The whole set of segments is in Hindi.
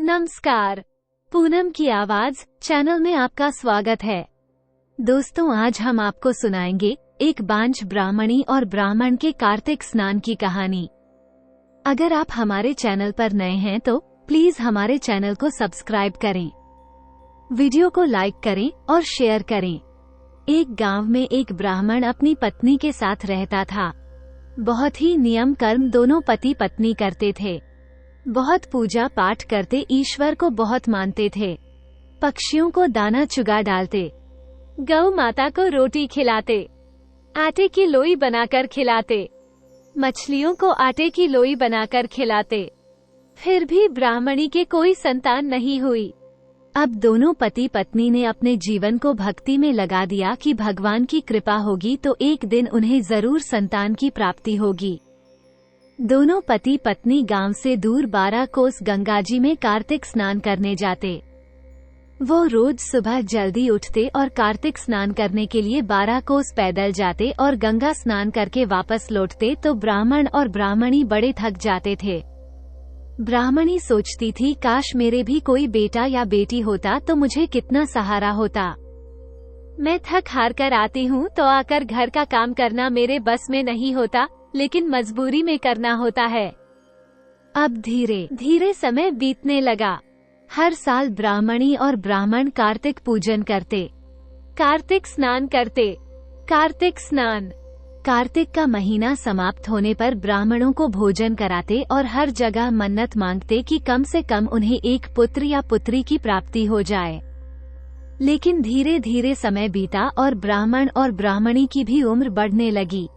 नमस्कार, पूनम की आवाज चैनल में आपका स्वागत है। दोस्तों, आज हम आपको सुनाएंगे एक बांझ ब्राह्मणी और ब्राह्मण के कार्तिक स्नान की कहानी। अगर आप हमारे चैनल पर नए हैं तो प्लीज हमारे चैनल को सब्सक्राइब करें, वीडियो को लाइक करें और शेयर करें। एक गांव में एक ब्राह्मण अपनी पत्नी के साथ रहता था। बहुत ही नियम कर्म दोनों पति पत्नी करते थे। बहुत पूजा पाठ करते, ईश्वर को बहुत मानते थे। पक्षियों को दाना चुगा डालते, गौ माता को रोटी खिलाते, आटे की लोई बनाकर खिलाते, मछलियों को आटे की लोई बनाकर खिलाते। फिर भी ब्राह्मणी के कोई संतान नहीं हुई। अब दोनों पति पत्नी ने अपने जीवन को भक्ति में लगा दिया कि भगवान की कृपा होगी तो एक दिन उन्हें जरूर संतान की प्राप्ति होगी। दोनों पति पत्नी गांव से दूर 12 कोस गंगाजी में कार्तिक स्नान करने जाते। वो रोज सुबह जल्दी उठते और कार्तिक स्नान करने के लिए 12 कोस पैदल जाते और गंगा स्नान करके वापस लौटते तो ब्राह्मण और ब्राह्मणी बड़े थक जाते थे। ब्राह्मणी सोचती थी, काश मेरे भी कोई बेटा या बेटी होता तो मुझे कितना सहारा होता। मैं थक हार कर आती हूँ तो आकर घर का काम करना मेरे बस में नहीं होता, लेकिन मजबूरी में करना होता है। अब धीरे धीरे समय बीतने लगा। हर साल ब्राह्मणी और ब्राह्मण कार्तिक पूजन करते, कार्तिक स्नान करते। कार्तिक स्नान, कार्तिक का महीना समाप्त होने पर ब्राह्मणों को भोजन कराते और हर जगह मन्नत मांगते कि कम से कम उन्हें एक पुत्र या पुत्री की प्राप्ति हो जाए। लेकिन धीरे धीरे समय बीता और ब्राह्मण और ब्राह्मणी की भी उम्र बढ़ने लगी।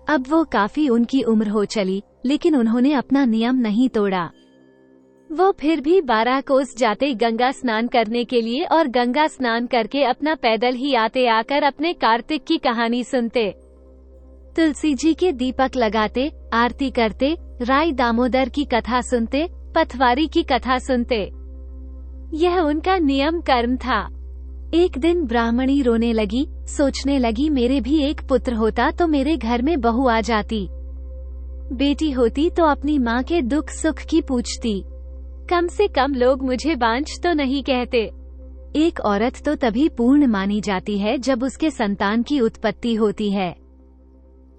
अब वो काफी उनकी उम्र हो चली, लेकिन उन्होंने अपना नियम नहीं तोड़ा। वो फिर भी 12 कोस जाते गंगा स्नान करने के लिए और गंगा स्नान करके अपना पैदल ही आते आकर अपने कार्तिक की कहानी सुनते, तुलसी जी के दीपक लगाते, आरती करते, राय दामोदर की कथा सुनते, पथवारी की कथा सुनते। यह उनका नियम कर्म था। एक दिन ब्राह्मणी रोने लगी, सोचने लगी, मेरे भी एक पुत्र होता तो मेरे घर में बहू आ जाती, बेटी होती तो अपनी माँ के दुख सुख की पूछती, कम से कम लोग मुझे बांझ तो नहीं कहते। एक औरत तो तभी पूर्ण मानी जाती है जब उसके संतान की उत्पत्ति होती है।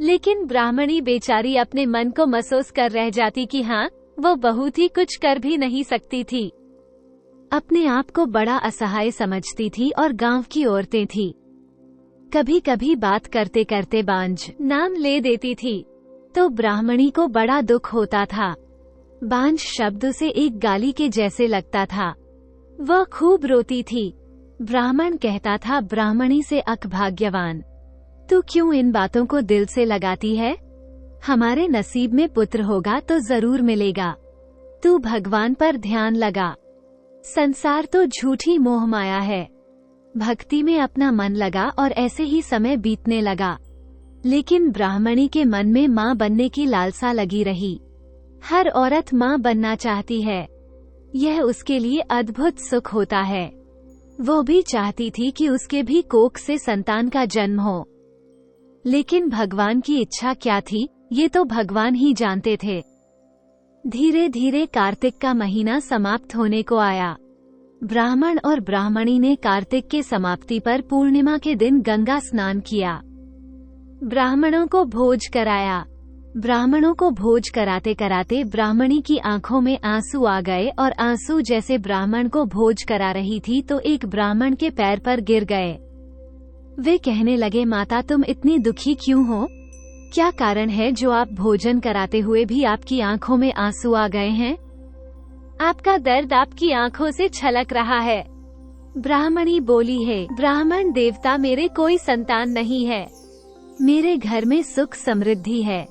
लेकिन ब्राह्मणी बेचारी अपने मन को महसूस कर रह जाती कि हाँ, वो बहू थी, कुछ कर भी नहीं सकती थी। अपने आप को बड़ा असहाय समझती थी और गांव की औरतें थी, कभी कभी बात करते करते बांझ नाम ले देती थी तो ब्राह्मणी को बड़ा दुख होता था। बांझ शब्द उसे एक गाली के जैसे लगता था। वह खूब रोती थी। ब्राह्मण कहता था, ब्राह्मणी से अक भाग्यवान, तू क्यों इन बातों को दिल से लगाती है? हमारे नसीब में पुत्र होगा तो जरूर मिलेगा। तू भगवान पर ध्यान लगा। संसार तो झूठी मोह माया है। भक्ति में अपना मन लगा और ऐसे ही समय बीतने लगा। लेकिन ब्राह्मणी के मन में माँ बनने की लालसा लगी रही। हर औरत माँ बनना चाहती है, यह उसके लिए अद्भुत सुख होता है। वो भी चाहती थी कि उसके भी कोख से संतान का जन्म हो। लेकिन भगवान की इच्छा क्या थी, ये तो भगवान ही जानते थे। धीरे धीरे कार्तिक का महीना समाप्त होने को आया। ब्राह्मण और ब्राह्मणी ने कार्तिक के समाप्ति पर पूर्णिमा के दिन गंगा स्नान किया। ब्राह्मणों को भोज कराया। ब्राह्मणों को भोज कराते कराते ब्राह्मणी की आंखों में आंसू आ गए और आंसू जैसे ब्राह्मण को भोज करा रही थी तो एक ब्राह्मण के पैर पर गिर गए। वे कहने लगे, माता तुम इतनी दुखी क्यों हो? क्या कारण है जो आप भोजन कराते हुए भी आपकी आंखों में आंसू आ गए हैं? आपका दर्द आपकी आंखों से छलक रहा है। ब्राह्मणी बोली है, ब्राह्मण देवता, मेरे कोई संतान नहीं है। मेरे घर में सुख समृद्धि है,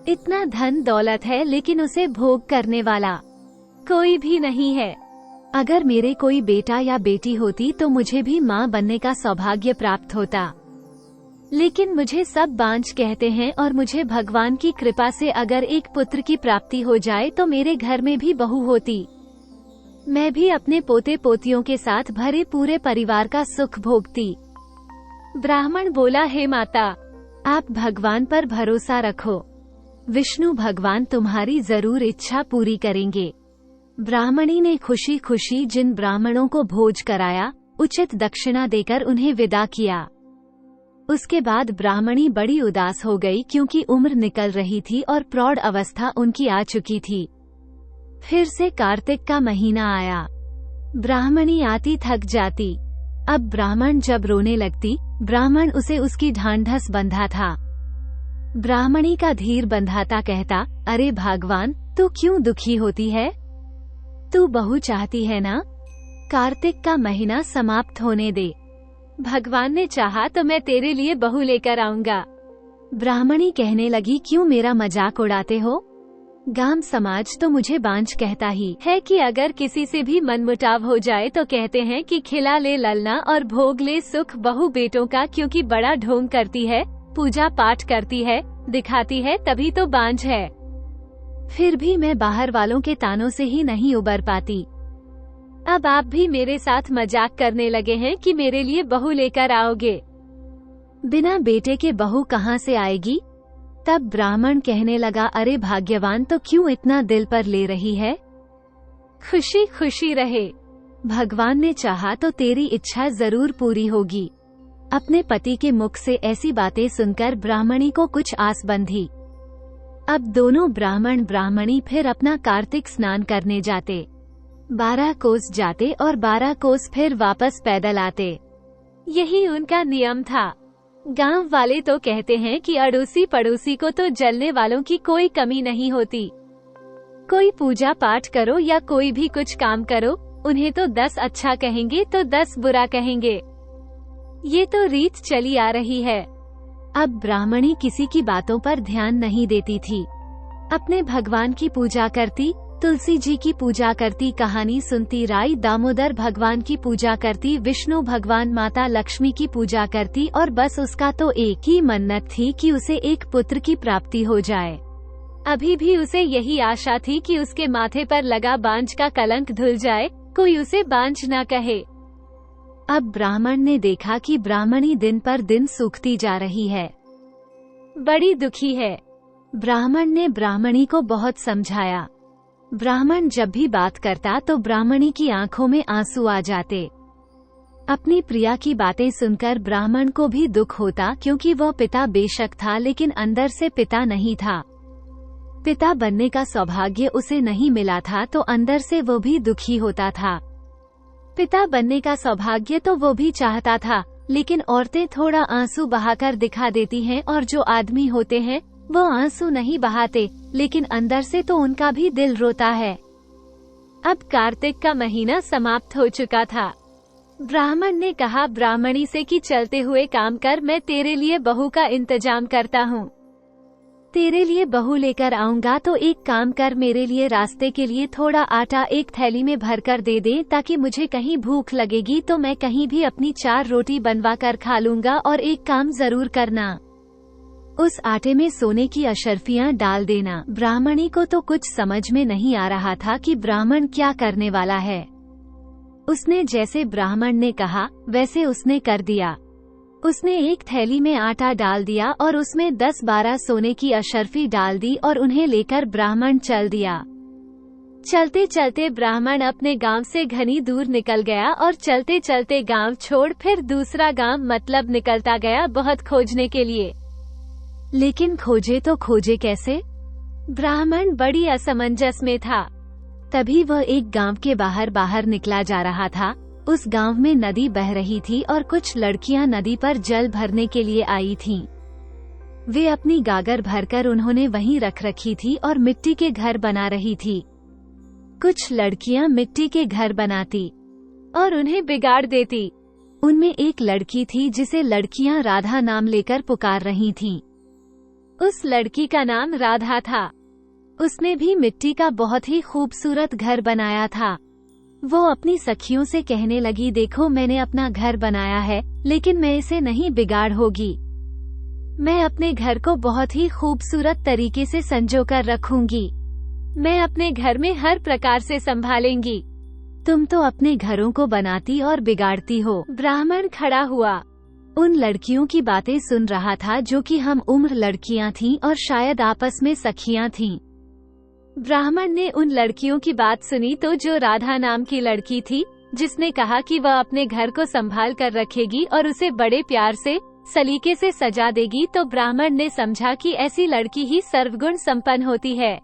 इतना धन दौलत है, लेकिन उसे भोग करने वाला कोई भी नहीं है। अगर मेरे कोई बेटा या बेटी होती तो मुझे भी माँ बनने का सौभाग्य प्राप्त होता। लेकिन मुझे सब बांझ कहते हैं और मुझे भगवान की कृपा से अगर एक पुत्र की प्राप्ति हो जाए तो मेरे घर में भी बहू होती। मैं भी अपने पोते पोतियों के साथ भरे पूरे परिवार का सुख भोगती। ब्राह्मण बोला, हे माता, आप भगवान पर भरोसा रखो। विष्णु भगवान तुम्हारी जरूर इच्छा पूरी करेंगे। ब्राह्मणी ने खुशी खुशी जिन ब्राह्मणों को भोज कराया उचित दक्षिणा देकर उन्हें विदा किया। उसके बाद ब्राह्मणी बड़ी उदास हो गई क्योंकि उम्र निकल रही थी और प्रौढ़ अवस्था उनकी आ चुकी थी। फिर से कार्तिक का महीना आया। ब्राह्मणी आती थक जाती। अब ब्राह्मण जब रोने लगती, ब्राह्मण उसे उसकी ढांढस बंधा था। ब्राह्मणी का धीर बंधाता कहता, अरे भगवान, तू क्यों दुखी होती है? तू बहू चाहती है ना? कार्तिक का महीना समाप्त होने दे। भगवान ने चाहा तो मैं तेरे लिए बहू लेकर आऊंगा। ब्राह्मणी कहने लगी, क्यों मेरा मजाक उड़ाते हो? गांव समाज तो मुझे बांझ कहता ही है कि अगर किसी से भी मनमुटाव हो जाए तो कहते हैं कि खिला ले ललना और भोग ले सुख बहू बेटों का, क्योंकि बड़ा ढोंग करती है, पूजा पाठ करती है, दिखाती है, तभी तो बांझ है। फिर भी मैं बाहर वालों के तानों से ही नहीं उबर पाती। अब आप भी मेरे साथ मजाक करने लगे हैं कि मेरे लिए बहू लेकर आओगे। बिना बेटे के बहू कहाँ से आएगी? तब ब्राह्मण कहने लगा, अरे भाग्यवान, तो क्यों इतना दिल पर ले रही है? खुशी खुशी रहे। भगवान ने चाहा तो तेरी इच्छा जरूर पूरी होगी। अपने पति के मुख से ऐसी बातें सुनकर ब्राह्मणी को कुछ आस बंधी। अब दोनों ब्राह्मण ब्राह्मणी फिर अपना कार्तिक स्नान करने जाते। 12 कोस जाते और 12 कोस फिर वापस पैदल आते। यही उनका नियम था। गांव वाले तो कहते हैं कि अड़ोसी पड़ोसी को तो जलने वालों की कोई कमी नहीं होती। कोई पूजा पाठ करो या कोई भी कुछ काम करो, उन्हें तो 10 अच्छा कहेंगे तो 10 बुरा कहेंगे। ये तो रीत चली आ रही है। अब ब्राह्मणी किसी की बातों पर ध्यान नहीं देती थी। अपने भगवान की पूजा करती, तुलसी जी की पूजा करती, कहानी सुनती, राई दामोदर भगवान की पूजा करती, विष्णु भगवान माता लक्ष्मी की पूजा करती, और बस उसका तो एक ही मन्नत थी कि उसे एक पुत्र की प्राप्ति हो जाए। अभी भी उसे यही आशा थी कि उसके माथे पर लगा बांझ का कलंक धुल जाए, कोई उसे बांझ न कहे। अब ब्राह्मण ने देखा कि ब्राह्मणी दिन पर दिन सूखती जा रही है, बड़ी दुखी है। ब्राह्मण ने ब्राह्मणी को बहुत समझाया। ब्राह्मण जब भी बात करता तो ब्राह्मणी की आंखों में आंसू आ जाते। अपनी प्रिया की बातें सुनकर ब्राह्मण को भी दुख होता, क्योंकि वह पिता बेशक था लेकिन अंदर से पिता नहीं था। पिता बनने का सौभाग्य उसे नहीं मिला था तो अंदर से वो भी दुखी होता था। पिता बनने का सौभाग्य तो वो भी चाहता था, लेकिन औरतें थोड़ा आंसू बहाकर दिखा देती हैं और जो आदमी होते हैं वो आंसू नहीं बहाते, लेकिन अंदर से तो उनका भी दिल रोता है। अब कार्तिक का महीना समाप्त हो चुका था। ब्राह्मण ने कहा ब्राह्मणी से कि चलते हुए काम कर, मैं तेरे लिए बहू का इंतजाम करता हूँ। तेरे लिए बहू लेकर आऊंगा तो एक काम कर, मेरे लिए रास्ते के लिए थोड़ा आटा एक थैली में भरकर दे दे, ताकि मुझे कहीं भूख लगेगी तो मैं कहीं भी अपनी 4 रोटी बनवा कर खा लूंगा। और एक काम जरूर करना, उस आटे में सोने की अशर्फियां डाल देना। ब्राह्मणी को तो कुछ समझ में नहीं आ रहा था कि ब्राह्मण क्या करने वाला है। उसने जैसे ब्राह्मण ने कहा वैसे उसने कर दिया। उसने एक थैली में आटा डाल दिया और उसमें 10-12 सोने की अशर्फी डाल दी और उन्हें लेकर ब्राह्मण चल दिया। चलते चलते ब्राह्मण अपने गांव से घनी दूर निकल गया और चलते चलते गांव छोड़ फिर दूसरा गांव मतलब निकलता गया बहुत खोजने के लिए। लेकिन खोजे तो खोजे कैसे? ब्राह्मण बड़ी असमंजस में था। तभी वह एक गांव के बाहर निकला जा रहा था। उस गांव में नदी बह रही थी और कुछ लड़कियां नदी पर जल भरने के लिए आई थीं। वे अपनी गागर भरकर उन्होंने वहीं रख रखी थी और मिट्टी के घर बना रही थी। कुछ लड़कियां मिट्टी के घर बनाती और उन्हें बिगाड़ देती। उनमें एक लड़की थी जिसे लड़कियां राधा नाम लेकर पुकार रही थीं। उस लड़की का नाम राधा था। उसने भी मिट्टी का बहुत ही खूबसूरत घर बनाया था। वो अपनी सखियों से कहने लगी, देखो मैंने अपना घर बनाया है, लेकिन मैं इसे नहीं बिगाड़ होगी। मैं अपने घर को बहुत ही खूबसूरत तरीके से संजोकर रखूंगी। मैं अपने घर में हर प्रकार से संभालेंगी। तुम तो अपने घरों को बनाती और बिगाड़ती हो। ब्राह्मण खड़ा हुआ, उन लड़कियों की बातें सुन रहा था जो कि हम उम्र लड़कियां थीं और शायद आपस में सखियां थीं। ब्राह्मण ने उन लड़कियों की बात सुनी तो जो राधा नाम की लड़की थी, जिसने कहा कि वह अपने घर को संभाल कर रखेगी और उसे बड़े प्यार से सलीके से सजा देगी, तो ब्राह्मण ने समझा कि ऐसी लड़की ही सर्वगुण संपन्न होती है,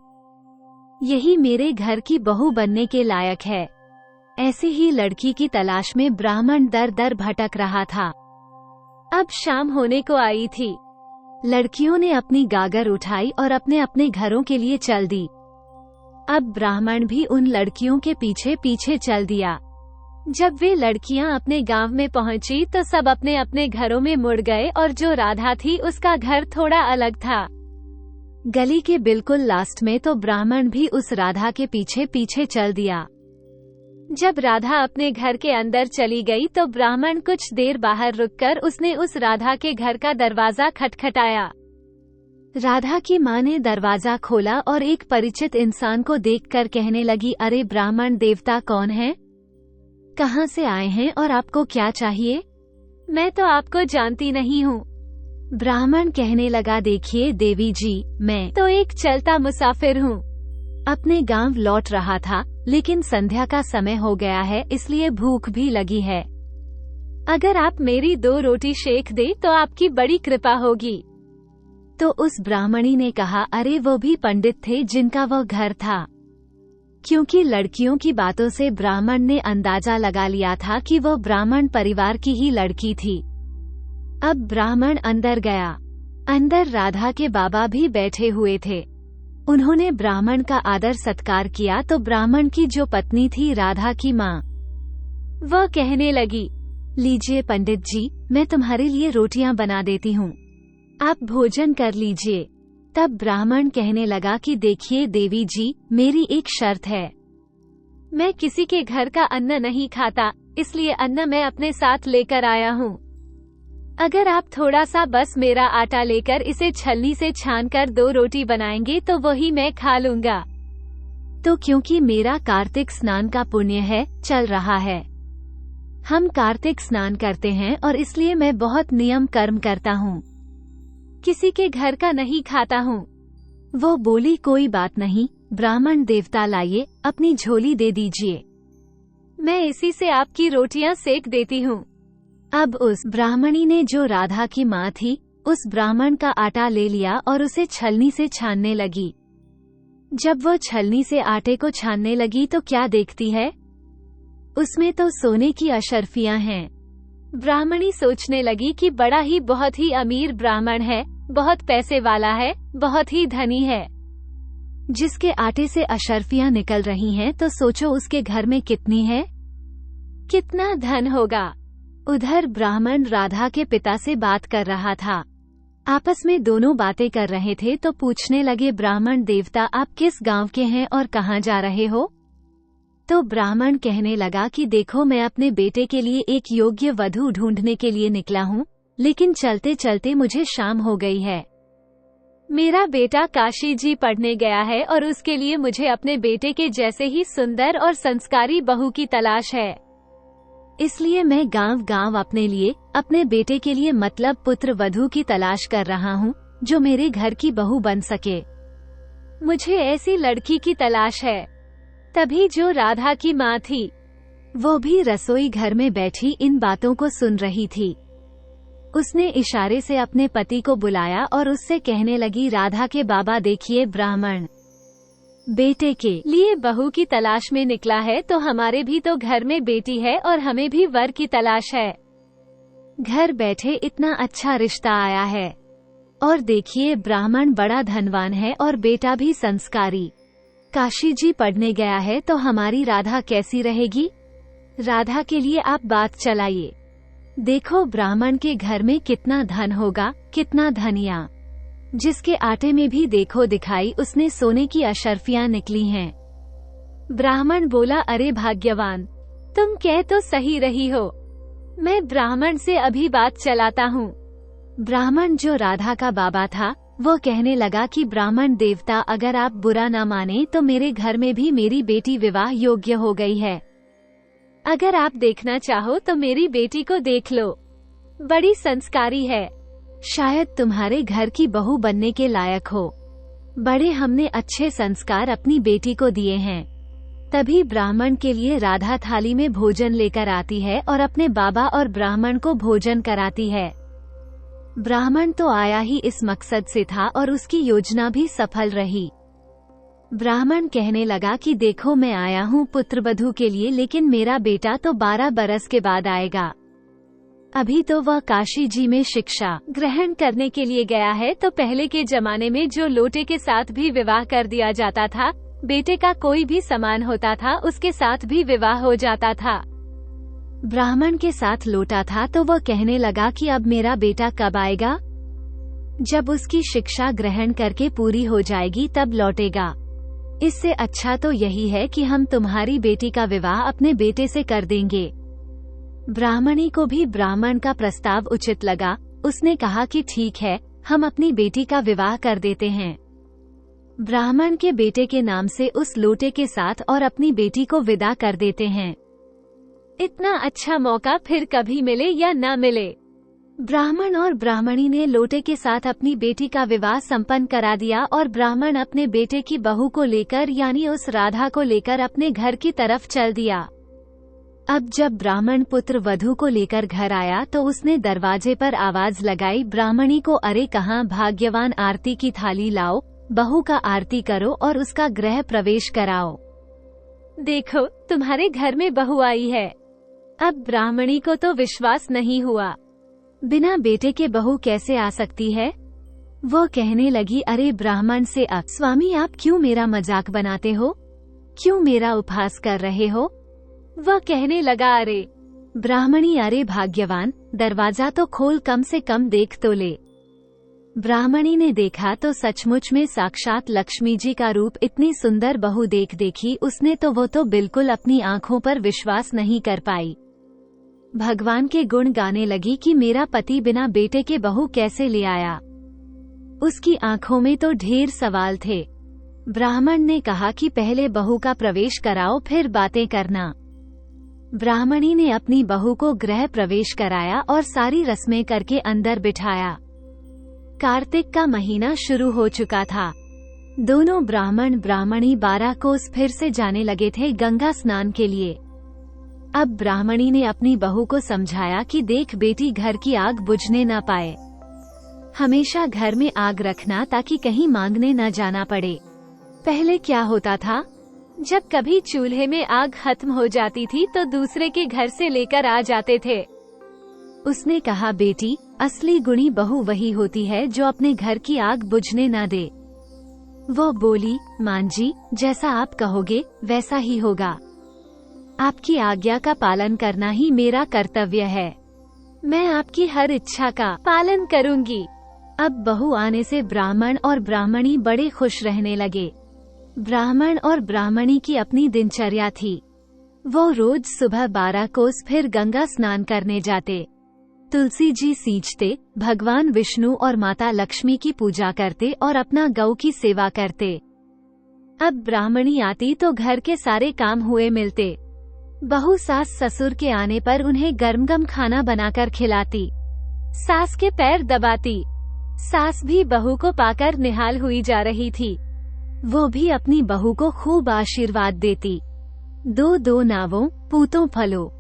यही मेरे घर की बहू बनने के लायक है। ऐसी ही लड़की की तलाश में ब्राह्मण दर दर भटक रहा था। अब शाम होने को आई थी। लड़कियों ने अपनी गागर उठाई और अपने अपने घरों के लिए चल दी। अब ब्राह्मण भी उन लड़कियों के पीछे पीछे चल दिया। जब वे लड़कियां अपने गांव में पहुंची तो सब अपने अपने घरों में मुड़ गए और जो राधा थी उसका घर थोड़ा अलग था। गली के बिल्कुल लास्ट में तो ब्राह्मण भी उस राधा के पीछे पीछे चल दिया। जब राधा अपने घर के अंदर चली गई तो ब्राह्मण कुछ देर बाहर रुककर उसने उस राधा के घर का दरवाजा खटखटाया। राधा की माँ ने दरवाजा खोला और एक परिचित इंसान को देखकर कहने लगी, अरे ब्राह्मण देवता कौन है, कहाँ से आए हैं और आपको क्या चाहिए? मैं तो आपको जानती नहीं हूँ। ब्राह्मण कहने लगा, देखिए देवी जी, मैं तो एक चलता मुसाफिर हूँ, अपने गांव लौट रहा था, लेकिन संध्या का समय हो गया है, इसलिए भूख भी लगी है। अगर आप मेरी 2 रोटी सेक दे तो आपकी बड़ी कृपा होगी। तो उस ब्राह्मणी ने कहा, अरे वो भी पंडित थे जिनका वह घर था। क्योंकि लड़कियों की बातों से ब्राह्मण ने अंदाजा लगा लिया था कि वह ब्राह्मण परिवार की ही लड़की थी। अब ब्राह्मण अंदर गया। अंदर राधा के बाबा भी बैठे हुए थे। उन्होंने ब्राह्मण का आदर सत्कार किया तो ब्राह्मण की जो पत्नी थी राधा की माँ, वह कहने लगी, लीजिए पंडित जी, मैं तुम्हारे लिए रोटियां बना देती हूँ, आप भोजन कर लीजिए। तब ब्राह्मण कहने लगा कि देखिए देवी जी, मेरी एक शर्त है, मैं किसी के घर का अन्न नहीं खाता, इसलिए अन्न मैं अपने साथ लेकर आया हूँ। अगर आप थोड़ा सा बस मेरा आटा लेकर इसे छलनी से छानकर 2 रोटी बनाएंगे तो वही मैं खा लूंगा। तो क्योंकि मेरा कार्तिक स्नान का पुण्य है चल रहा है, हम कार्तिक स्नान करते हैं और इसलिए मैं बहुत नियम कर्म करता हूँ, किसी के घर का नहीं खाता हूँ। वो बोली, कोई बात नहीं, ब्राह्मण देवता लाइए, अपनी झोली दे दीजिए, मैं इसी से आपकी रोटियां सेक देती हूँ। अब उस ब्राह्मणी ने, जो राधा की माँ थी, उस ब्राह्मण का आटा ले लिया और उसे छलनी से छानने लगी। जब वो छलनी से आटे को छानने लगी तो क्या देखती है, उसमें तो सोने की अशर्फियां हैं। ब्राह्मणी सोचने लगी कि बड़ा ही बहुत ही अमीर ब्राह्मण है, बहुत पैसे वाला है, बहुत ही धनी है, जिसके आटे से अशर्फियां निकल रही हैं, तो सोचो उसके घर में कितनी है, कितना धन होगा। उधर ब्राह्मण राधा के पिता से बात कर रहा था। आपस में दोनों बातें कर रहे थे तो पूछने लगे, ब्राह्मण देवता आप किस गांव के हैं और कहाँ जा रहे हो? तो ब्राह्मण कहने लगा कि देखो, मैं अपने बेटे के लिए एक योग्य वधू ढूंढने के लिए निकला हूँ, लेकिन चलते चलते मुझे शाम हो गई है। मेरा बेटा काशी जी पढ़ने गया है और उसके लिए मुझे अपने बेटे के जैसे ही सुंदर और संस्कारी बहू की तलाश है, इसलिए मैं गांव गांव अपने लिए, अपने बेटे के लिए मतलब पुत्र वधू की तलाश कर रहा हूँ, जो मेरे घर की बहू बन सके। मुझे ऐसी लड़की की तलाश है। तभी जो राधा की माँ थी, वो भी रसोई घर में बैठी इन बातों को सुन रही थी। उसने इशारे से अपने पति को बुलाया और उससे कहने लगी, राधा के बाबा देखिए, ब्राह्मण बेटे के लिए बहू की तलाश में निकला है, तो हमारे भी तो घर में बेटी है और हमें भी वर की तलाश है। घर बैठे इतना अच्छा रिश्ता आया है, और देखिए ब्राह्मण बड़ा धनवान है और बेटा भी संस्कारी, काशी जी पढ़ने गया है, तो हमारी राधा कैसी रहेगी? राधा के लिए आप बात चलाइए। देखो ब्राह्मण के घर में कितना धन होगा, कितना धनिया, जिसके आटे में भी देखो दिखाई उसने सोने की अशर्फियां निकली हैं। ब्राह्मण बोला, अरे भाग्यवान, तुम कह तो सही रही हो, मैं ब्राह्मण से अभी बात चलाता हूँ। ब्राह्मण जो राधा का बाबा था, वो कहने लगा कि ब्राह्मण देवता अगर आप बुरा न माने तो मेरे घर में भी मेरी बेटी विवाह योग्य हो गई है। अगर आप देखना चाहो तो मेरी बेटी को देख लो, बड़ी संस्कारी है, शायद तुम्हारे घर की बहू बनने के लायक हो। बड़े हमने अच्छे संस्कार अपनी बेटी को दिए हैं। तभी ब्राह्मण के लिए राधा थाली में भोजन लेकर आती है और अपने बाबा और ब्राह्मण को भोजन कराती है। ब्राह्मण तो आया ही इस मकसद से था और उसकी योजना भी सफल रही। ब्राह्मण कहने लगा कि देखो, मैं आया हूँ पुत्रवधू के लिए, लेकिन मेरा बेटा तो 12 बरस के बाद आएगा। अभी तो वह काशी जी में शिक्षा ग्रहण करने के लिए गया है। तो पहले के जमाने में जो लोटे के साथ भी विवाह कर दिया जाता था, बेटे का कोई भी समान होता था उसके साथ भी विवाह हो जाता था। ब्राह्मण के साथ लोटा था तो वह कहने लगा कि अब मेरा बेटा कब आएगा? जब उसकी शिक्षा ग्रहण करके पूरी हो जाएगी तब लौटेगा। इससे अच्छा तो यही है कि हम तुम्हारी बेटी का विवाह अपने बेटे से कर देंगे। ब्राह्मणी को भी ब्राह्मण का प्रस्ताव उचित लगा। उसने कहा कि ठीक है, हम अपनी बेटी का विवाह कर देते हैं। ब्राह्मण के बेटे के नाम से उस लोटे के साथ और अपनी बेटी को विदा कर देते हैं। इतना अच्छा मौका फिर कभी मिले या न मिले। ब्राह्मण और ब्राह्मणी ने लोटे के साथ अपनी बेटी का विवाह संपन्न करा दिया और ब्राह्मण अपने बेटे की बहू को लेकर यानी उस राधा को लेकर अपने घर की तरफ चल दिया। अब जब ब्राह्मण पुत्र वधू को लेकर घर आया तो उसने दरवाजे पर आवाज लगाई, ब्राह्मणी को, अरे कहाँ भाग्यवान, आरती की थाली लाओ, बहू का आरती करो और उसका गृह प्रवेश कराओ। देखो, तुम्हारे घर में बहू आई है। अब ब्राह्मणी को तो विश्वास नहीं हुआ। बिना बेटे के बहू कैसे आ सकती है? वो कहने लगी, अरे ब्राह्मण से, अब स्वामी आप क्यों मेरा मजाक बनाते हो? क्यों मेरा उपहास कर रहे हो? वह कहने लगा, अरे ब्राह्मणी, अरे भाग्यवान, दरवाजा तो खोल, कम से कम देख तो ले। ब्राह्मणी ने देखा तो सचमुच में साक्षात लक्ष्मी जी का रूप। इतनी सुंदर बहू देखी उसने तो वो तो बिल्कुल अपनी आंखों पर विश्वास नहीं कर पाई। भगवान के गुण गाने लगी कि मेरा पति बिना बेटे के बहू कैसे ले आया। उसकी आंखों में तो ढेर सवाल थे। ब्राह्मण ने कहा कि पहले बहू का प्रवेश कराओ, फिर बातें करना। ब्राह्मणी ने अपनी बहू को गृह प्रवेश कराया और सारी रस्में करके अंदर बिठाया। कार्तिक का महीना शुरू हो चुका था। दोनों ब्राह्मण ब्राह्मणी 12 कोस फिर से जाने लगे थे गंगा स्नान के लिए। अब ब्राह्मणी ने अपनी बहू को समझाया कि देख बेटी, घर की आग बुझने न पाए। हमेशा घर में आग रखना ताकि कहीं मांगने न जाना पड़े। पहले क्या होता था, जब कभी चूल्हे में आग खत्म हो जाती थी तो दूसरे के घर से लेकर आ जाते थे। उसने कहा, बेटी, असली गुणी बहू वही होती है जो अपने घर की आग बुझने न दे। वो बोली, मां जी, जैसा आप कहोगे वैसा ही होगा। आपकी आज्ञा का पालन करना ही मेरा कर्तव्य है। मैं आपकी हर इच्छा का पालन करूंगी। अब बहू आने से ब्राह्मण और ब्राह्मणी बड़े खुश रहने लगे। ब्राह्मण और ब्राह्मणी की अपनी दिनचर्या थी। वो रोज सुबह 12 कोस फिर गंगा स्नान करने जाते, तुलसी जी सींचते, भगवान विष्णु और माता लक्ष्मी की पूजा करते और अपना गौ की सेवा करते। अब ब्राह्मणी आती तो घर के सारे काम हुए मिलते। बहू सास ससुर के आने पर उन्हें गर्म खाना बनाकर खिलाती, सास के पैर दबाती। सास भी बहू को पाकर निहाल हुई जा रही थी। वो भी अपनी बहू को खूब आशीर्वाद देती। दो नावों पूतों फलो।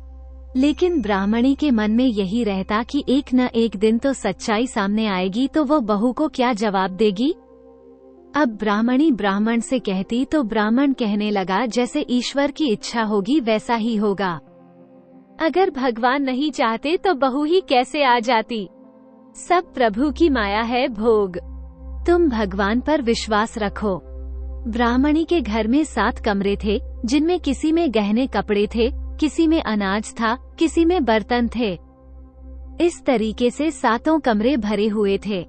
लेकिन ब्राह्मणी के मन में यही रहता कि एक न एक दिन तो सच्चाई सामने आएगी तो वो बहू को क्या जवाब देगी। अब ब्राह्मणी ब्राह्मण से कहती तो ब्राह्मण कहने लगा, जैसे ईश्वर की इच्छा होगी वैसा ही होगा। अगर भगवान नहीं चाहते तो बहू ही कैसे आ जाती। सब प्रभु की माया है भोग। तुम भगवान पर विश्वास रखो। ब्राह्मणी के घर में 7 कमरे थे, जिनमें किसी में गहने कपड़े थे, किसी में अनाज था, किसी में बर्तन थे। इस तरीके से 7 कमरे भरे हुए थे।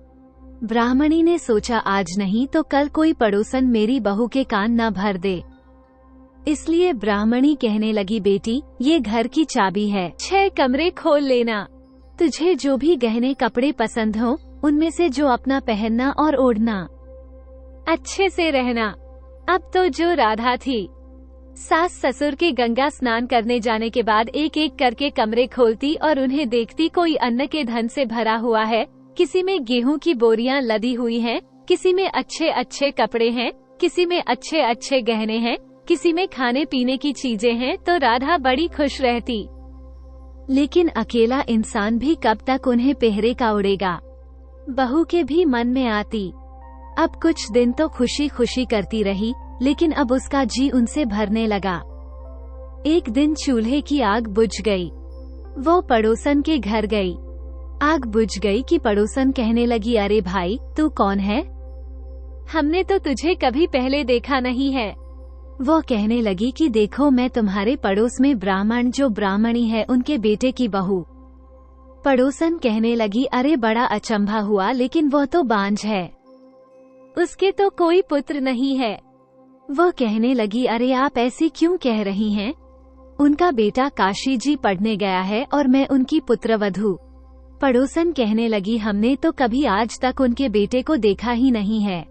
ब्राह्मणी ने सोचा, आज नहीं तो कल कोई पड़ोसन मेरी बहू के कान न भर दे। इसलिए ब्राह्मणी कहने लगी, बेटी, ये घर की चाबी है, 6 कमरे खोल लेना। तुझे जो भी गहने कपड़े पसंद हो उनमें से जो अपना पहनना और ओढ़ना, अच्छे से रहना। अब तो जो राधा थी, सास ससुर के गंगा स्नान करने जाने के बाद एक एक करके कमरे खोलती और उन्हें देखती। कोई अन्न के धन से भरा हुआ है, किसी में गेहूं की बोरियां लदी हुई हैं, किसी में अच्छे अच्छे कपड़े हैं, किसी में अच्छे अच्छे गहने हैं, किसी में खाने पीने की चीजें हैं, तो राधा बड़ी खुश रहती। लेकिन अकेला इंसान भी कब तक उन्हें पहरे का उड़ेगा। बहू के भी मन में आती। अब कुछ दिन तो खुशी खुशी करती रही, लेकिन अब उसका जी उनसे भरने लगा। एक दिन चूल्हे की आग बुझ गई। वो पड़ोसन के घर गई। आग बुझ गई कि पड़ोसन कहने लगी, अरे भाई, तू कौन है? हमने तो तुझे कभी पहले देखा नहीं है। वो कहने लगी कि देखो, मैं तुम्हारे पड़ोस में ब्राह्मण जो ब्राह्मणी है उनके बेटे की बहू। पड़ोसन कहने लगी, अरे बड़ा अचंभा हुआ, लेकिन वो तो बांझ है, उसके तो कोई पुत्र नहीं है। वो कहने लगी, अरे आप ऐसी क्यों कह रही हैं? उनका बेटा काशी जी पढ़ने गया है और मैं उनकी पुत्रवधू। पड़ोसन कहने लगी, हमने तो कभी आज तक उनके बेटे को देखा ही नहीं है।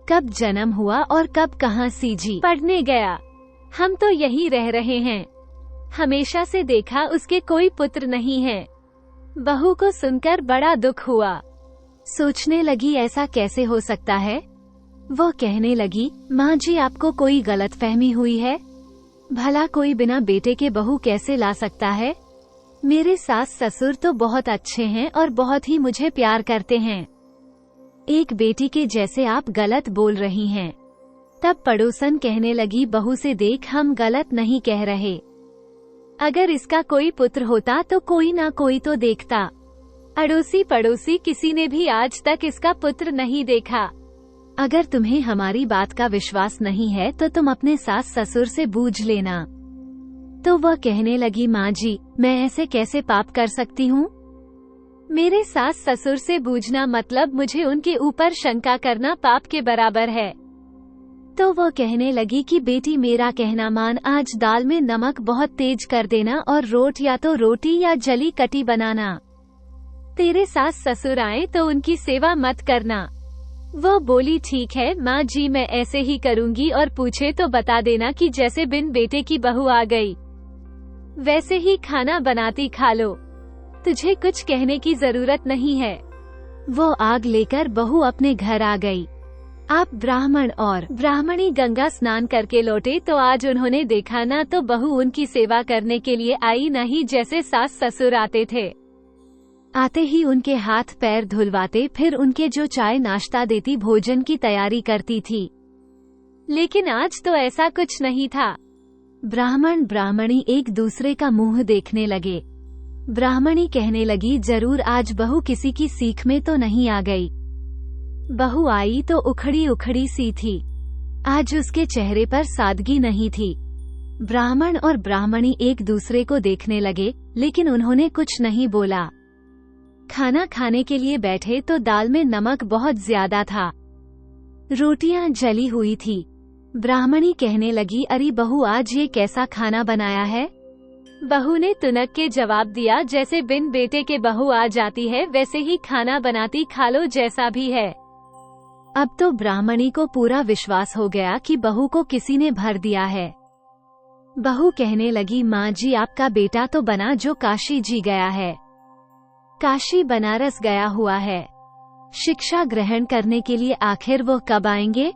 कब जन्म हुआ और कब कहाँ सीजी पढ़ने गया, हम तो यही रह रहे हैं। हमेशा से देखा उसके कोई पुत्र नहीं है। बहू को सुनकर बड़ा दुख हुआ। सोचने लगी, ऐसा कैसे हो सकता है? वो कहने लगी, माँ जी, आपको कोई गलतफहमी हुई है। भला कोई बिना बेटे के बहू कैसे ला सकता है? मेरे सास ससुर तो बहुत अच्छे हैं और बहुत ही मुझे प्यार करते हैं। एक बेटी के जैसे आप गलत बोल रही हैं। तब पड़ोसन कहने लगी, बहू से देख, हम गलत नहीं कह रहे। अगर इसका कोई पुत्र होता तो कोई ना कोई तो देखता। अड़ोसी पड़ोसी किसी ने भी आज तक इसका पुत्र नहीं देखा। अगर तुम्हें हमारी बात का विश्वास नहीं है तो तुम अपने सास ससुर से पूछ लेना। तो वह कहने लगी, माँ जी, मैं ऐसे कैसे पाप कर सकती हूँ? मेरे सास ससुर से पूछना मतलब मुझे उनके ऊपर शंका करना पाप के बराबर है। तो वह कहने लगी कि बेटी, मेरा कहना मान, आज दाल में नमक बहुत तेज कर देना और या तो रोटी या जली कटी बनाना। तेरे सास ससुर आए तो उनकी सेवा मत करना। वो बोली, ठीक है माँ जी, मैं ऐसे ही करूँगी, और पूछे तो बता देना कि जैसे बिन बेटे की बहू आ गई वैसे ही खाना बनाती खा लो, तुझे कुछ कहने की जरूरत नहीं है। वो आग लेकर बहू अपने घर आ गई। आप ब्राह्मण और ब्राह्मणी गंगा स्नान करके लौटे तो आज उन्होंने देखा ना तो बहू उनकी सेवा करने के लिए आई, न ही जैसे सास ससुर आते थे। आते ही उनके हाथ पैर धुलवाते, फिर उनके जो चाय नाश्ता देती, भोजन की तैयारी करती थी। लेकिन आज तो ऐसा कुछ नहीं था। ब्राह्मण ब्राह्मणी एक दूसरे का मुंह देखने लगे। ब्राह्मणी कहने लगी, जरूर आज बहू किसी की सीख में तो नहीं आ गई। बहू आई तो उखड़ी उखड़ी सी थी। आज उसके चेहरे पर सादगी नहीं थी। ब्राह्मण और ब्राह्मणी एक दूसरे को देखने लगे, लेकिन उन्होंने कुछ नहीं बोला। खाना खाने के लिए बैठे तो दाल में नमक बहुत ज्यादा था। रोटियां जली हुई थी। ब्राह्मणी कहने लगी, अरे बहू, आज ये कैसा खाना बनाया है? बहू ने तुनक के जवाब दिया, जैसे बिन बेटे के बहू आ जाती है वैसे ही खाना बनाती, खा लो जैसा भी है। अब तो ब्राह्मणी को पूरा विश्वास हो गया कि बहू को किसी ने भर दिया है। बहू कहने लगी, माँ जी, आपका बेटा तो बना जो काशी जी गया है। काशी बनारस गया हुआ है शिक्षा ग्रहण करने के लिए। आखिर वो कब आएंगे?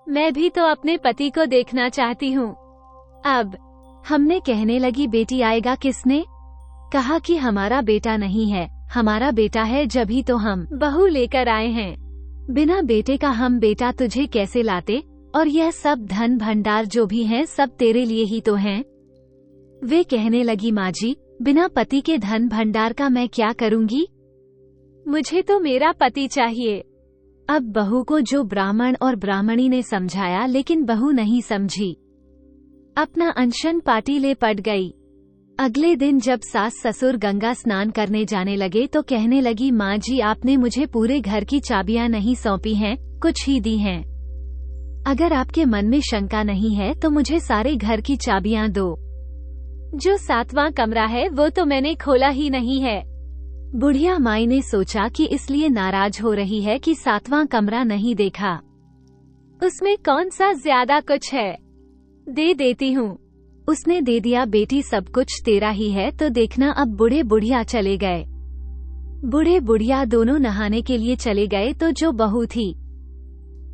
मैं भी तो अपने पति को देखना चाहती हूँ। अब हमने कहने लगी, बेटी आएगा किसने? कहा कि हमारा बेटा नहीं है, हमारा बेटा है, जभी तो हम बहू लेकर आए हैं। बिना बेटे का हम बेटा तुझे कैसे लाते? और यह सब धन भंडार जो भी हैं सब तेरे लिए ही तो हैं। वे कहने लगी, माँ जी, बिना पति के धन भंडार का मैं क्या करूँगी? मुझे तो मेरा पति चाहिए। अब बहू को जो ब्राह्मण और ब्राह्मणी ने समझाया, लेकिन बहू नहीं समझी। अपना अनशन पाटी ले पड़ गई। अगले दिन जब सास ससुर गंगा स्नान करने जाने लगे तो कहने लगी, माँ जी, आपने मुझे पूरे घर की चाबियां नहीं सौंपी हैं, कुछ ही दी हैं। अगर आपके मन में शंका नहीं है तो मुझे सारे घर की चाबियां दो। जो 7वां कमरा है वो तो मैंने खोला ही नहीं है। बुढ़िया माई ने सोचा कि इसलिए नाराज हो रही है कि 7वां कमरा नहीं देखा। उसमें कौन सा ज्यादा कुछ है, दे देती हूँ। उसने दे दिया, बेटी सब कुछ तेरा ही है तो देखना। अब बूढ़े बुढ़िया चले गए। बूढ़े बुढ़िया दोनों नहाने के लिए चले गए तो जो बहू थी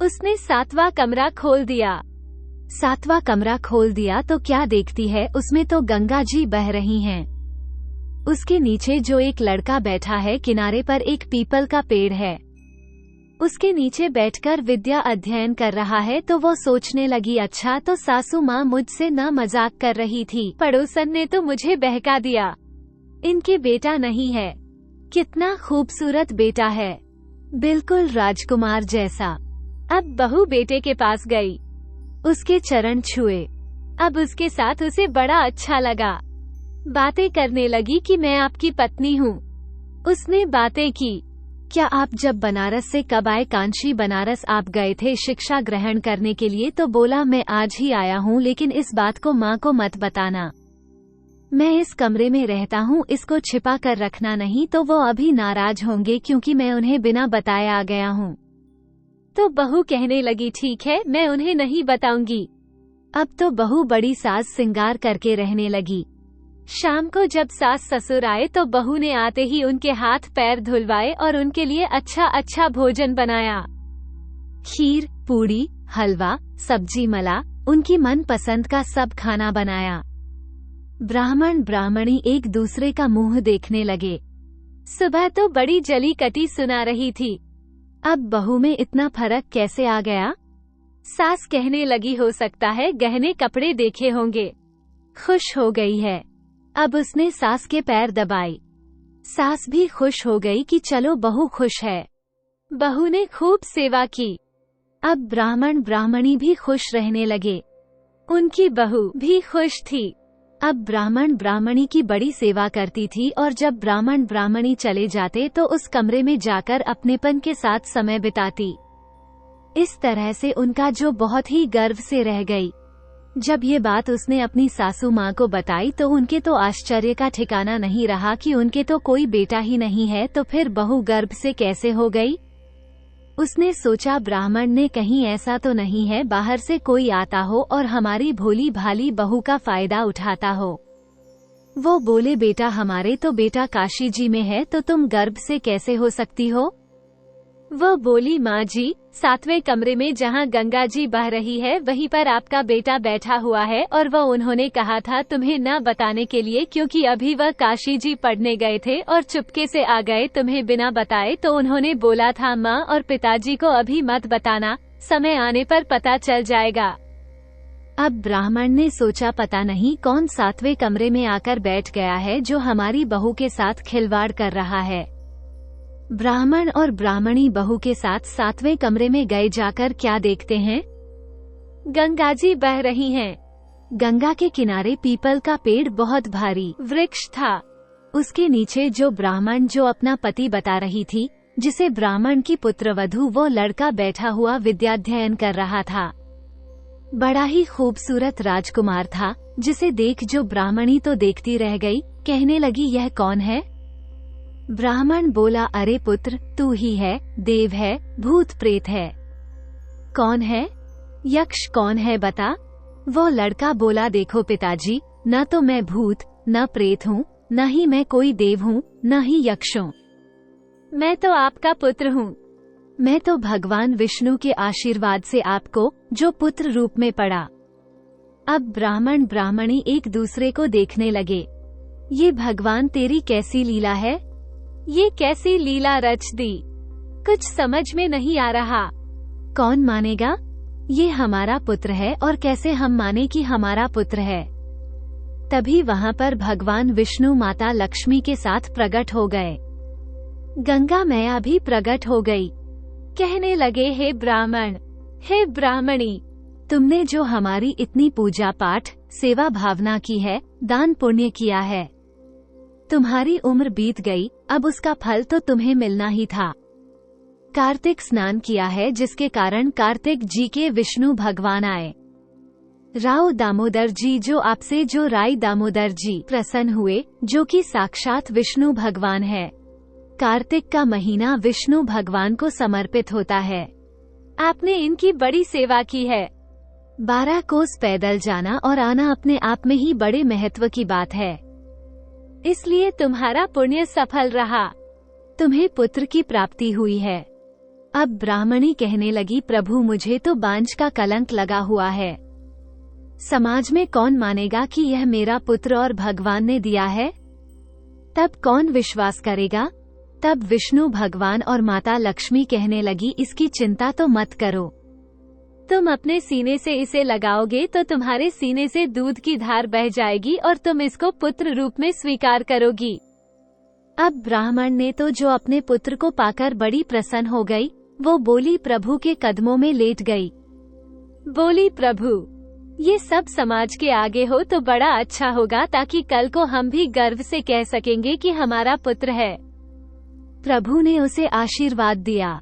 उसने 7वां कमरा खोल दिया। 7वां कमरा खोल दिया तो क्या देखती है, उसमें तो गंगा जी बह रही हैं। उसके नीचे जो एक लड़का बैठा है, किनारे पर एक पीपल का पेड़ है, उसके नीचे बैठकर विद्या अध्ययन कर रहा है। तो वो सोचने लगी, अच्छा तो सासू माँ मुझसे न मजाक कर रही थी, पड़ोसन ने तो मुझे बहका दिया। इनके बेटा नहीं है, कितना खूबसूरत बेटा है, बिल्कुल राजकुमार जैसा। अब बहू बेटे के पास गई, उसके चरण छुए। अब उसके साथ उसे बड़ा अच्छा लगा, बातें करने लगी कि मैं आपकी पत्नी हूँ। उसने बातें की, क्या आप जब बनारस से कब आए? कांची बनारस आप गए थे शिक्षा ग्रहण करने के लिए? तो बोला मैं आज ही आया हूँ, लेकिन इस बात को माँ को मत बताना। मैं इस कमरे में रहता हूँ, इसको छिपा कर रखना नहीं तो वो अभी नाराज होंगे क्योंकि मैं उन्हें बिना बताए आ गया हूँ। तो बहू कहने लगी, ठीक है, मैं उन्हें नहीं बताऊंगी। अब तो बहू बड़ी साज सिंगार करके रहने लगी। शाम को जब सास ससुर आए तो बहू ने आते ही उनके हाथ पैर धुलवाए और उनके लिए अच्छा अच्छा भोजन बनाया। खीर, पूड़ी, हलवा, सब्जी, मला, उनकी मनपसंद का सब खाना बनाया। ब्राह्मण ब्राह्मणी एक दूसरे का मुंह देखने लगे। सुबह तो बड़ी जली कटी सुना रही थी, अब बहू में इतना फर्क कैसे आ गया? सास कहने लगी, हो सकता है गहने कपड़े देखे होंगे। खुश हो गई है। अब उसने सास के पैर दबाए। सास भी खुश हो गई कि चलो बहू खुश है। बहू ने खूब सेवा की। अब ब्राह्मण ब्राह्मणी भी खुश रहने लगे, उनकी बहू भी खुश थी। अब ब्राह्मण ब्राह्मणी की बड़ी सेवा करती थी और जब ब्राह्मण ब्राह्मणी चले जाते तो उस कमरे में जाकर अपनेपन के साथ समय बिताती। इस तरह से उनका जो बहुत ही गर्व से रह गई। जब ये बात उसने अपनी सासू माँ को बताई तो उनके तो आश्चर्य का ठिकाना नहीं रहा कि उनके तो कोई बेटा ही नहीं है, तो फिर बहू गर्भ से कैसे हो गई? उसने सोचा, ब्राह्मण ने कहीं ऐसा तो नहीं है बाहर से कोई आता हो और हमारी भोली भाली बहू का फायदा उठाता हो। वो बोले, बेटा हमारे तो बेटा काशी जी में है, तो तुम गर्भ से कैसे हो सकती हो? वो बोली, माँ जी, 7वें कमरे में जहाँ गंगा जी बह रही है वहीं पर आपका बेटा बैठा हुआ है और वो उन्होंने कहा था तुम्हें न बताने के लिए, क्योंकि अभी वह काशी जी पढ़ने गए थे और चुपके से आ गए तुम्हें बिना बताए। तो उन्होंने बोला था माँ और पिताजी को अभी मत बताना, समय आने पर पता चल जाएगा। अब ब्राह्मण ने सोचा, पता नहीं कौन 7वें कमरे में आकर बैठ गया है जो हमारी बहू के साथ खिलवाड़ कर रहा है। ब्राह्मण और ब्राह्मणी बहू के साथ 7वें कमरे में गए। जाकर क्या देखते हैं? गंगा जी बह रही हैं। गंगा के किनारे पीपल का पेड़ बहुत भारी वृक्ष था। उसके नीचे जो ब्राह्मण जो अपना पति बता रही थी, जिसे ब्राह्मण की पुत्रवधू, वो लड़का बैठा हुआ विद्याध्ययन कर रहा था। बड़ा ही खूबसूरत राजकुमार था, जिसे देख जो ब्राह्मणी तो देखती रह गई। कहने लगी, यह कौन है? ब्राह्मण बोला, अरे पुत्र, तू ही है, देव है, भूत प्रेत है। कौन है? यक्ष कौन है बता? वो लड़का बोला, देखो पिताजी, न तो मैं भूत न प्रेत हूँ, न ही मैं कोई देव हूँ, न ही यक्ष हूँ। मैं तो आपका पुत्र हूँ। मैं तो भगवान विष्णु के आशीर्वाद से आपको जो पुत्र रूप में पड़ा। अब ब्राह्मण ब्राह्मणी एक दूसरे को देखने लगे। ये भगवान तेरी कैसी लीला है? ये कैसी लीला रच दी, कुछ समझ में नहीं आ रहा। कौन मानेगा? ये हमारा पुत्र है और कैसे हम माने कि हमारा पुत्र है? तभी वहाँ पर भगवान विष्णु माता लक्ष्मी के साथ प्रकट हो गए। गंगा मैया भी प्रकट हो गई। कहने लगे, हे ब्राह्मण, हे ब्राह्मणी, तुमने जो हमारी इतनी पूजा पाठ सेवा भावना की है, दान पुण्य किया है, तुम्हारी उम्र बीत गई, अब उसका फल तो तुम्हें मिलना ही था। कार्तिक स्नान किया है जिसके कारण कार्तिक जी के विष्णु भगवान आए। राव दामोदर जी जो आपसे जो राय दामोदर जी प्रसन्न हुए, जो कि साक्षात विष्णु भगवान है। कार्तिक का महीना विष्णु भगवान को समर्पित होता है। आपने इनकी बड़ी सेवा की है। 12 कोस पैदल जाना और आना अपने आप में ही बड़े महत्व की बात है, इसलिए तुम्हारा पुण्य सफल रहा। तुम्हें पुत्र की प्राप्ति हुई है। अब ब्राह्मणी कहने लगी, प्रभु मुझे तो बांझ का कलंक लगा हुआ है। समाज में कौन मानेगा कि यह मेरा पुत्र और भगवान ने दिया है? तब कौन विश्वास करेगा? तब विष्णु भगवान और माता लक्ष्मी कहने लगी, इसकी चिंता तो मत करो। तुम अपने सीने से इसे लगाओगे तो तुम्हारे सीने से दूध की धार बह जाएगी और तुम इसको पुत्र रूप में स्वीकार करोगी। अब ब्राह्मण ने तो जो अपने पुत्र को पाकर बड़ी प्रसन्न हो गई, वो बोली प्रभु के कदमों में लेट गई। बोली, प्रभु ये सब समाज के आगे हो तो बड़ा अच्छा होगा, ताकि कल को हम भी गर्व से कह सकेंगे कि हमारा पुत्र है। प्रभु ने उसे आशीर्वाद दिया।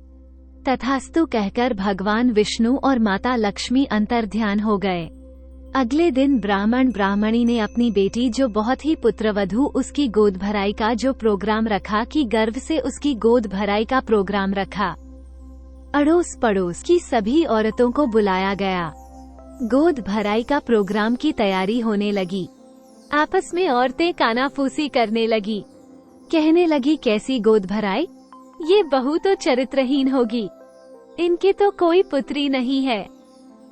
तथास्तु कहकर भगवान विष्णु और माता लक्ष्मी अंतर्ध्यान हो गए। अगले दिन ब्राह्मण ब्राह्मणी ने अपनी बेटी, जो बहुत ही पुत्रवधू, उसकी गोद भराई का जो प्रोग्राम रखा कि गर्व से उसकी गोद भराई का प्रोग्राम रखा। अड़ोस पड़ोस की सभी औरतों को बुलाया गया। गोद भराई का प्रोग्राम की तैयारी होने लगी। आपस में औरतें कानाफूसी करने लगी। कहने लगी, कैसी गोद भराई, ये बहू तो चरित्रहीन होगी, इनके तो कोई पुत्री नहीं है।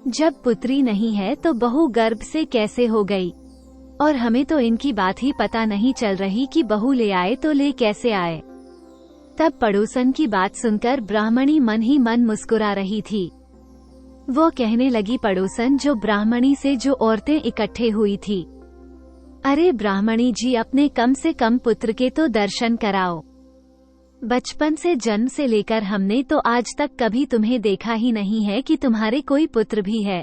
जब पुत्री नहीं है तो बहू गर्भ से कैसे हो गई, और हमें तो इनकी बात ही पता नहीं चल रही कि बहू ले आए तो ले कैसे आए। तब पड़ोसन की बात सुनकर ब्राह्मणी मन ही मन मुस्कुरा रही थी। वो कहने लगी, पड़ोसन जो ब्राह्मणी से जो औरतें इकट्ठे हुई थी, अरे ब्राह्मणी जी, अपने कम से कम पुत्र के तो दर्शन कराओ। बचपन से जन्म से लेकर हमने तो आज तक कभी तुम्हें देखा ही नहीं है कि तुम्हारे कोई पुत्र भी है।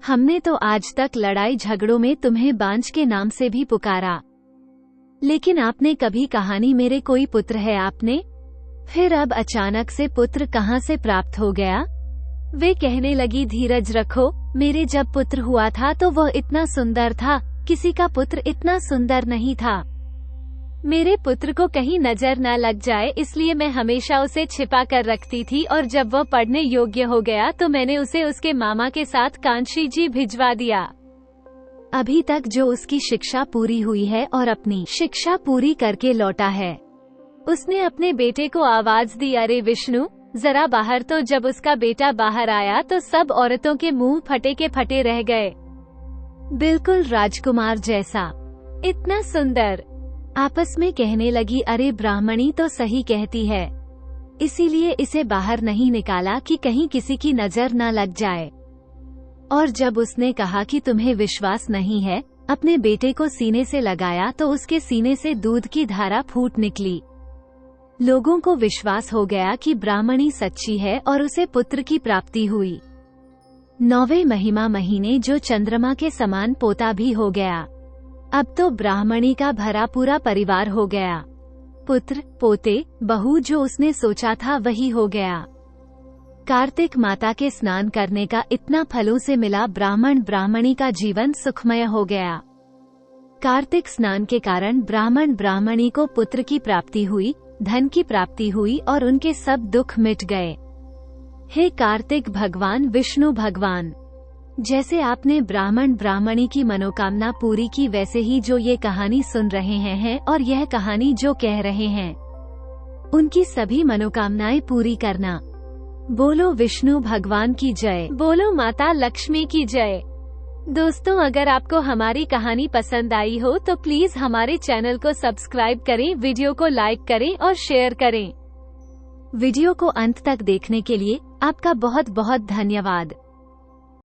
हमने तो आज तक लड़ाई झगड़ों में तुम्हें बांझ के नाम से भी पुकारा, लेकिन आपने कभी कहा नहीं मेरे कोई पुत्र है आपने। फिर अब अचानक से पुत्र कहाँ से प्राप्त हो गया? वे कहने लगी, धीरज रखो, मेरे जब पुत्र हुआ था तो वह इतना सुंदर था, किसी का पुत्र इतना सुंदर नहीं था। मेरे पुत्र को कहीं नजर न लग जाए इसलिए मैं हमेशा उसे छिपा कर रखती थी, और जब वह पढ़ने योग्य हो गया तो मैंने उसे उसके मामा के साथ कांशी जी भिजवा दिया। अभी तक जो उसकी शिक्षा पूरी हुई है और अपनी शिक्षा पूरी करके लौटा है। उसने अपने बेटे को आवाज दी, अरे विष्णु जरा बाहर। तो जब उसका बेटा बाहर आया तो सब औरतों के मुंह फटे के फटे रह गए, बिल्कुल राजकुमार जैसा, इतना सुंदर। आपस में कहने लगी, अरे ब्राह्मणी तो सही कहती है, इसीलिए इसे बाहर नहीं निकाला कि कहीं किसी की नजर न लग जाए। और जब उसने कहा कि तुम्हें विश्वास नहीं है, अपने बेटे को सीने से लगाया तो उसके सीने से दूध की धारा फूट निकली। लोगों को विश्वास हो गया कि ब्राह्मणी सच्ची है और उसे पुत्र की प्राप्ति हुई। 9वें महिमा महीने जो चंद्रमा के समान पोता भी हो गया। अब तो ब्राह्मणी का भरा पूरा परिवार हो गया। पुत्र, पोते, बहू, जो उसने सोचा था वही हो गया। कार्तिक माता के स्नान करने का इतना फलों से मिला ब्राह्मण ब्राह्मणी का जीवन सुखमय हो गया। कार्तिक स्नान के कारण ब्राह्मण ब्राह्मणी को पुत्र की प्राप्ति हुई, धन की प्राप्ति हुई और उनके सब दुख मिट गए। हे कार्तिक भगवान विष्णु भगवान, जैसे आपने ब्राह्मण ब्राह्मणी की मनोकामना पूरी की, वैसे ही जो ये कहानी सुन रहे हैं और यह कहानी जो कह रहे हैं, उनकी सभी मनोकामनाएं पूरी करना। बोलो विष्णु भगवान की जय, बोलो माता लक्ष्मी की जय। दोस्तों, अगर आपको हमारी कहानी पसंद आई हो तो प्लीज हमारे चैनल को सब्सक्राइब करें, वीडियो को लाइक करें और शेयर करें। वीडियो को अंत तक देखने के लिए आपका बहुत बहुत धन्यवाद।